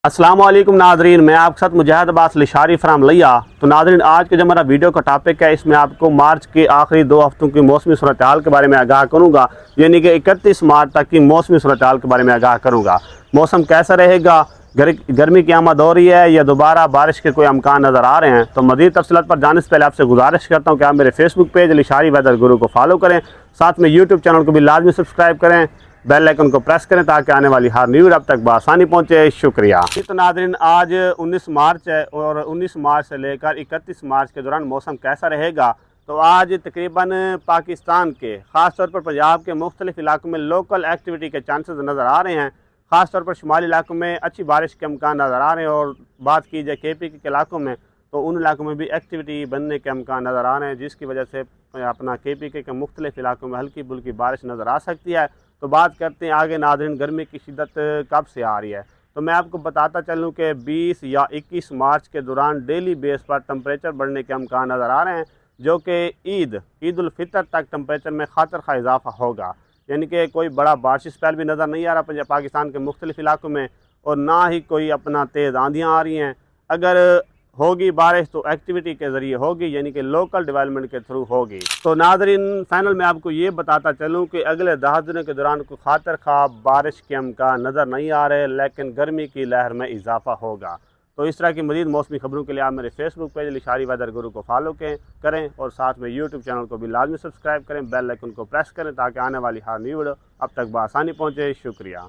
अस्सलाम वालेकुम नाजरीन, मैं आपके साथ मुजाहिद अब्बास लिशारी फ्राम लिया। तो नाजरीन, आज के जो हमारा वीडियो का टॉपिक है, इसमें आपको मार्च के आखिरी 2 हफ्तों की मौसमी सूरत हाल के बारे में आगाह करूँगा, यानी कि 31 मार्च तक की मौसमी सूरत हाल के बारे में आगाह करूँगा। मौसम कैसा रहेगा, गर्मी की आमद हो रही है या दोबारा बारिश के कोई अमकान नज़र आ रहे हैं। तो मज़ीद तफसीलात पर जाने से पहले आपसे गुजारिश करता हूँ कि आप मेरे फेसबुक पेज लिशारी वेदर गुरु को फॉलो करें, साथ में यूट्यूब चैनल को भी लाजमी सब्सक्राइब करें, बेल आइकन को प्रेस करें ताकि आने वाली हर न्यूज़ आप तक बआसानी पहुंचे। शुक्रिया। तो नाज़रीन, आज 19 मार्च है और 19 मार्च से लेकर 31 मार्च के दौरान मौसम कैसा रहेगा। तो आज तकरीबन पाकिस्तान के ख़ास तौर पर पंजाब के मुख्तलिफ इलाकों में लोकल एक्टिविटी के चांसेस नज़र आ रहे हैं। ख़ास तौर पर शुमाली इलाकों में अच्छी बारिश के अमकान नज़र आ रहे हैं, और बात की जाए KP के इलाकों में तो उन इलाकों में भी एक्टिविटी बनने के अमकान नज़र आ रहे हैं, जिसकी वजह से अपना KP के मुख्तलिफ इलाकों में हल्की बुल्की बारिश नज़र आ सकती है। तो बात करते हैं आगे नाज़रीन, गर्मी की शिद्दत कब से आ रही है। तो मैं आपको बताता चलूँ कि 20 या 21 मार्च के दौरान डेली बेस पर टेम्परेचर बढ़ने के अमकान नज़र आ रहे हैं, जो कि ईद उल फितर तक टेम्परेचर में खातर खा इजाफा होगा। यानी कि कोई बड़ा बारिश स्पेल भी नज़र नहीं आ रहा पाकिस्तान के मुख्तलिफ इलाकों में, और ना ही कोई अपना तेज़ आंधियाँ आ रही हैं। अगर होगी बारिश तो एक्टिविटी के ज़रिए होगी, यानी कि लोकल डेवलपमेंट के थ्रू होगी। तो नाज़रीन, फाइनल में आपको ये बताता चलूँ कि अगले 10 दिनों के दौरान कोई खातर खा बारिश के अमकान नज़र नहीं आ रहे, लेकिन गर्मी की लहर में इजाफा होगा। तो इस तरह की मज़ीद मौसमी खबरों के लिए आप मेरे फेसबुक पेज लिशारी वेदर गुरु को फॉलो करें, और साथ में यूट्यूब चैनल को भी लाजमी सब्सक्राइब करें, बेल आइकन को प्रेस करें ताकि आने वाली हर न्यू वीडियो अब तक बआसानी पहुँचे। शुक्रिया।